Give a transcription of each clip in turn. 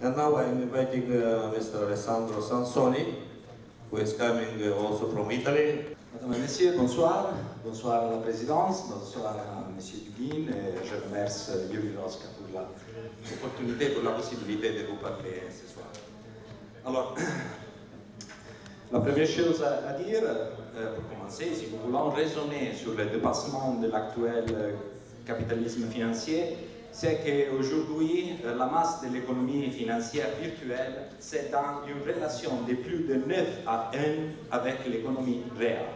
And now I'm inviting Mr. Alessandro Sansoni, who is coming also from Italy. Madame et Messieurs, bonsoir. Bonsoir à la présidence, bonsoir à Monsieur Duguin et je remercie Yuri Rosca pour l'opportunité, pour la possibilité de vous parler ce soir. Alors, la première chose à dire, pour commencer, si nous voulons raisonner sur le dépassement de l'actuel capitalisme financier, c'est qu'aujourd'hui, la masse de l'économie financière virtuelle, c'est dans une relation de plus de 9 à 1 avec l'économie réelle.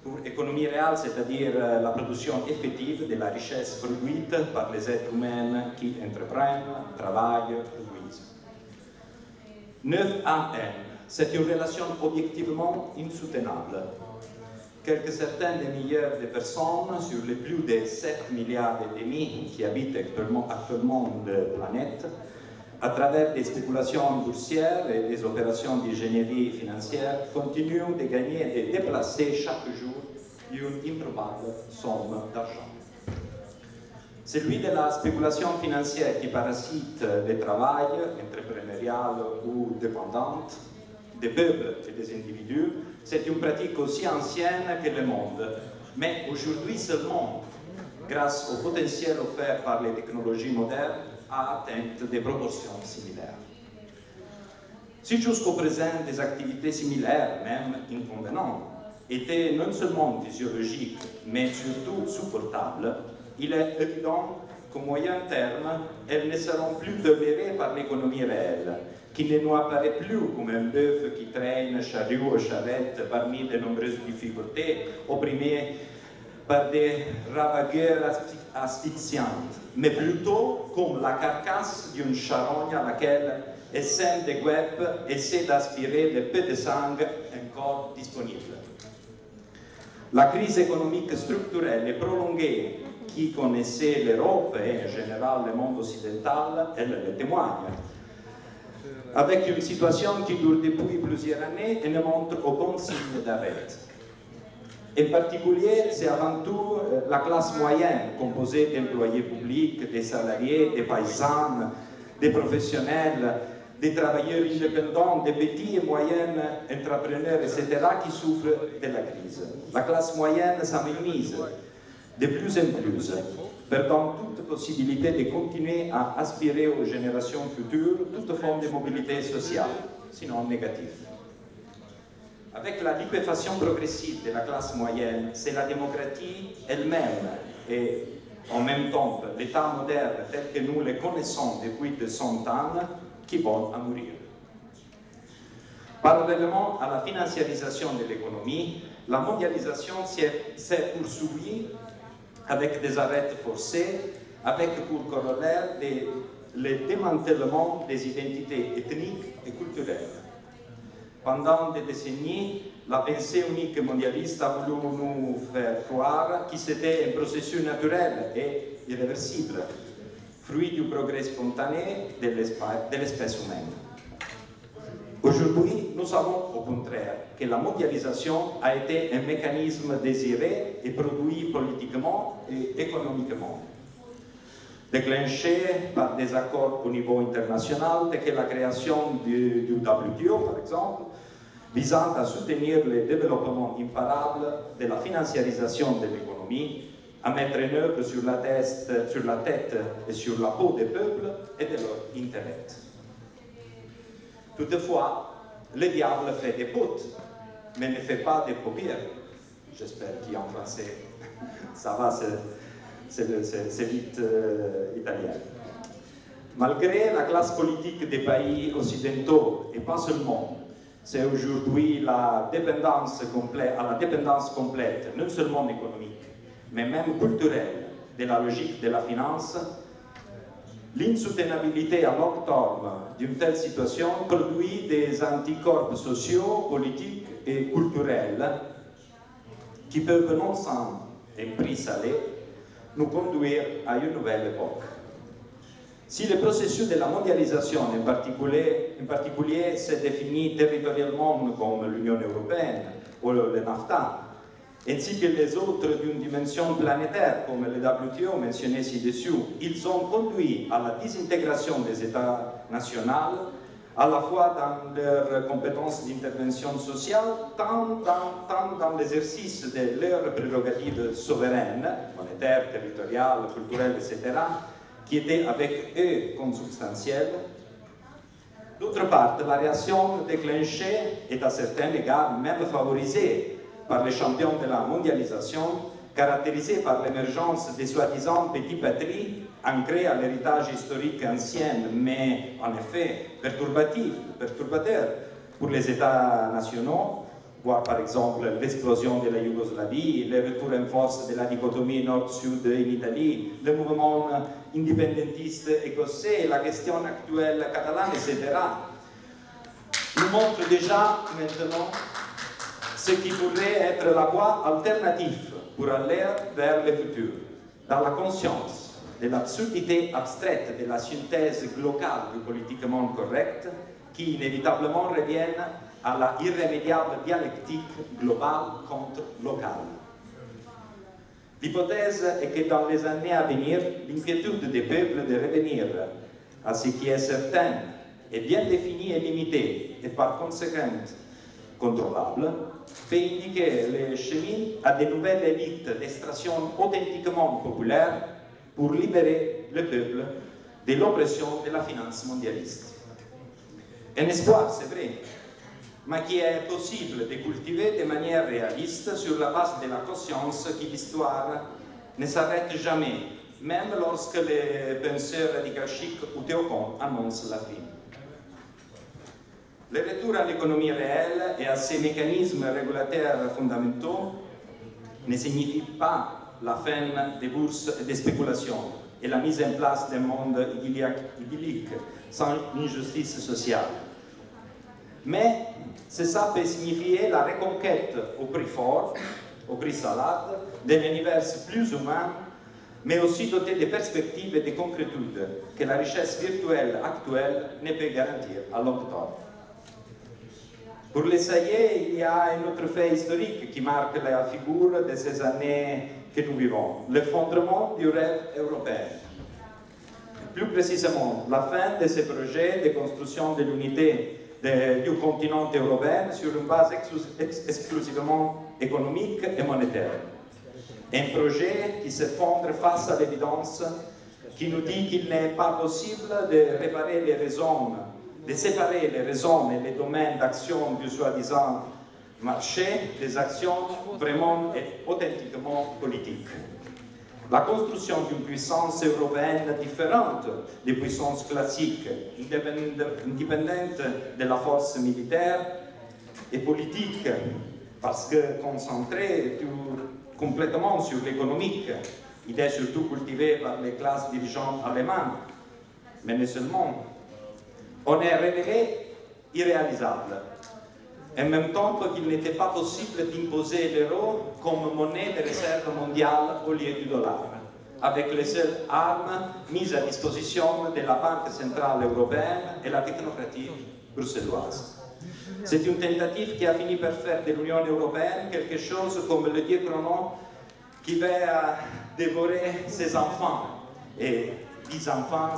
Pour économie réelle, c'est-à-dire la production effective de la richesse produite par les êtres humains qui entreprennent, travaillent, produisent. 9 à 1, c'est une relation objectivement insoutenable. Quelques centaines de milliards de personnes sur les plus de 7 milliards et demi qui habitent actuellement la planète, à travers des spéculations boursières et des opérations d'ingénierie financière, continuent de gagner et de déplacer chaque jour une improbable somme d'argent. Celui de la spéculation financière qui parasite le travail entrepreneurial ou dépendante des peuples et des individus, c'est une pratique aussi ancienne que le monde, mais aujourd'hui seulement, grâce au potentiel offert par les technologies modernes, a atteint des proportions similaires. Si jusqu'au présent des activités similaires, même inconvénientes, étaient non seulement physiologiques, mais surtout supportables, il est évident qu'au moyen terme, elles ne seront plus tolérées par l'économie réelle, qui ne nous apparaît plus comme un bœuf qui traîne chariot et charrette parmi de nombreuses difficultés, opprimé par des ravageurs asphyxiantes, mais plutôt comme la carcasse d'une charogne à laquelle essaime de guêpes essaie d'aspirer le peu de sang encore disponible. La crise économique structurelle et prolongée qui connaissait l'Europe et en général le monde occidental, elle le témoigne, avec une situation qui dure depuis plusieurs années et ne montre aucun signe d'arrêt. En particulier, c'est avant tout la classe moyenne, composée d'employés publics, des salariés, des paysans, des professionnels, des travailleurs indépendants, des petits et moyens entrepreneurs, etc., qui souffrent de la crise. La classe moyenne s'amenuise de plus en plus, perdant toute possibilité de continuer à aspirer aux générations futures toute forme de mobilité sociale, sinon négative. Avec la liquéfaction progressive de la classe moyenne, c'est la démocratie elle-même et en même temps l'État moderne tel que nous le connaissons depuis 200 ans qui vont à mourir. Parallèlement à la financiarisation de l'économie, la mondialisation s'est poursuivie avec des arrêts forcés, avec pour corollaire le démantèlement des identités ethniques et culturelles. Pendant des décennies, la pensée unique mondialiste a voulu nous faire croire que c'était un processus naturel et irréversible, fruit du progrès spontané de l'espèce humaine. Aujourd'hui, nous savons au contraire que la mondialisation a été un mécanisme désiré et produit politiquement et économiquement. Déclenché par des accords au niveau international, tels que la création du WTO, par exemple, visant à soutenir le développement imparable de la financiarisation de l'économie, à mettre en œuvre sur la tête et sur la peau des peuples et de leurs intérêts. Toutefois, le diable fait des potes, mais ne fait pas des paupières. J'espère qu'en français, ça va, c'est vite italien. Malgré la classe politique des pays occidentaux, et pas seulement, c'est aujourd'hui la dépendance complète, non seulement économique, mais même culturelle, de la logique de la finance, l'insoutenabilité à long terme d'une telle situation produit des anticorps sociaux, politiques et culturels qui peuvent, non sans un prix salé, nous conduire à une nouvelle époque. Si le processus de la mondialisation en particulier se définit territorialement comme l'Union européenne ou le NAFTA, ainsi que les autres d'une dimension planétaire, comme le WTO mentionné ci-dessus, ils ont conduit à la désintégration des États nationaux, à la fois dans leurs compétences d'intervention sociale, tant dans l'exercice de leurs prérogatives souveraines, monétaires, territoriales, culturelles, etc., qui étaient avec eux consubstantielles. D'autre part, la réaction déclenchée est à certains égards même favorisée par les champions de la mondialisation, caractérisés par l'émergence des soi-disant petites patries, ancrées à l'héritage historique ancien, mais en effet perturbateurs pour les États nationaux, voire par exemple l'explosion de la Yougoslavie, le retour en force de la dichotomie nord-sud en Italie, le mouvement indépendantiste écossais, la question actuelle catalane, etc., nous montrent déjà maintenant ce qui pourrait être la voie alternative pour aller vers le futur, dans la conscience de l'absurdité abstraite de la synthèse globale du politiquement correct, qui inévitablement reviennent à la irrémédiable dialectique globale contre locale. L'hypothèse est que dans les années à venir, l'inquiétude des peuples de revenir à ce qui est certain est bien défini et limité, et par conséquent contrôlable, peut indiquer le chemin à de nouvelles élites d'extraction authentiquement populaire pour libérer le peuple de l'oppression de la finance mondialiste. Un espoir, c'est vrai, mais qui est possible de cultiver de manière réaliste sur la base de la conscience que l'histoire ne s'arrête jamais, même lorsque les penseurs radicaux chic ou théocons annoncent la fin. Le retour à l'économie réelle et à ses mécanismes régulateurs fondamentaux ne signifie pas la fin des bourses et des spéculations et la mise en place d'un monde idyllique sans injustice sociale. Mais ça peut signifier la reconquête au prix fort, au prix salade, d'un univers plus humain, mais aussi doté de perspectives et de concrétude que la richesse virtuelle actuelle ne peut garantir à long terme. Pour l'essayer, il y a un autre fait historique qui marque la figure de ces années que nous vivons, l'effondrement du rêve européen. Plus précisément, la fin de ce projet de construction de l'unité du continent européen sur une base exclusivement économique et monétaire. Un projet qui s'effondre face à l'évidence qui nous dit qu'il n'est pas possible de réparer les raisons, de séparer les raisons et les domaines d'action du soi-disant marché des actions vraiment et authentiquement politiques. La construction d'une puissance européenne différente des puissances classiques, indépendante de la force militaire et politique, parce que concentrée complètement sur l'économique, idée surtout cultivée par les classes dirigeantes allemandes, mais non seulement, on est révélé irréalisable. En même temps qu'il n'était pas possible d'imposer l'euro comme monnaie de réserve mondiale au lieu du dollar, avec les seules armes mises à disposition de la Banque centrale européenne et la technocratie bruxelloise. C'est une tentative qui a fini par faire de l'Union européenne quelque chose comme le dieu Chronon qui va dévorer ses enfants. Et 10 enfants,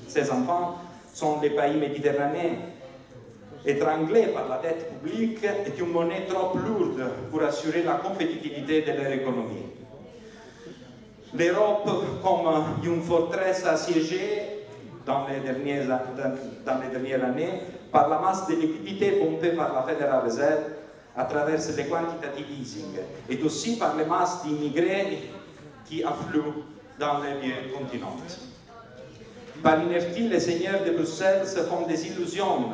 ces enfants sont des pays méditerranéens, étranglés par la dette publique et une monnaie trop lourde pour assurer la compétitivité de leur économie. L'Europe, comme une forteresse assiégée dans les dernières années, par la masse de liquidités pompée par la Federal Reserve à travers les quantitative easing, et aussi par les masses d'immigrés qui affluent dans les vieux continents. Par inertie, les seigneurs de Bruxelles se font des illusions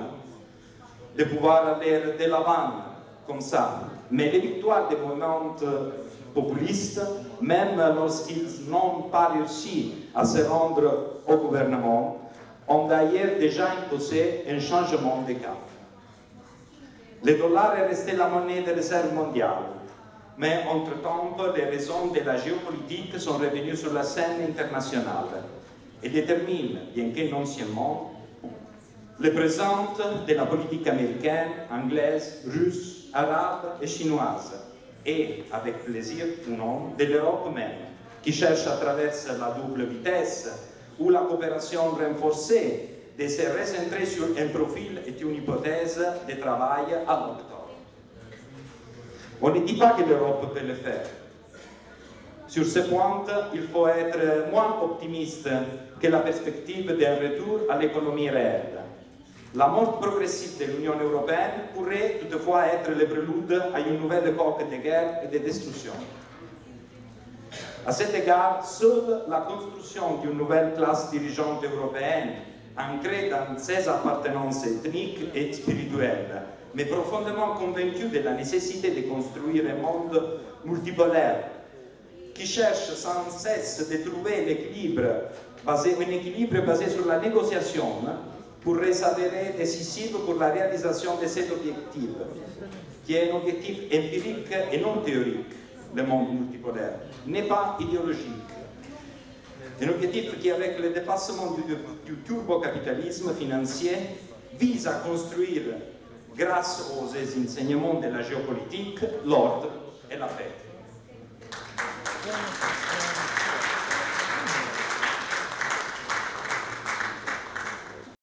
de pouvoir aller de l'avant comme ça. Mais les victoires des mouvements populistes, même lorsqu'ils n'ont pas réussi à se rendre au gouvernement, ont d'ailleurs déjà imposé un changement de cap. Le dollar est resté la monnaie de réserve mondiale, mais entre-temps, les raisons de la géopolitique sont revenues sur la scène internationale et déterminent, bien qu'énonciellement, le présent de la politique américaine, anglaise, russe, arabe et chinoise, et avec plaisir ou non de l'Europe même, qui cherche à travers la double vitesse ou la coopération renforcée de se recentrer sur un profil et une hypothèse de travail à long terme. On ne dit pas que l'Europe peut le faire. Sur ce point, il faut être moins optimiste que la perspective d'un retour à l'économie réelle. La mort progressive de l'Union européenne pourrait toutefois être le prélude à une nouvelle époque de guerre et de destruction. À cet égard, seule la construction d'une nouvelle classe dirigeante européenne, ancrée dans ses appartenances ethniques et spirituelles, mais profondément convaincue de la nécessité de construire un monde multipolaire, qui cherche sans cesse de trouver un équilibre basé sur la négociation, pourrait s'avérer décisive pour la réalisation de cet objectif, qui est un objectif empirique et non théorique. Le monde multipolaire n'est pas idéologique. Un objectif qui, avec le dépassement du turbocapitalisme financier, vise à construire, grâce aux enseignements de la géopolitique, l'ordre et la paix.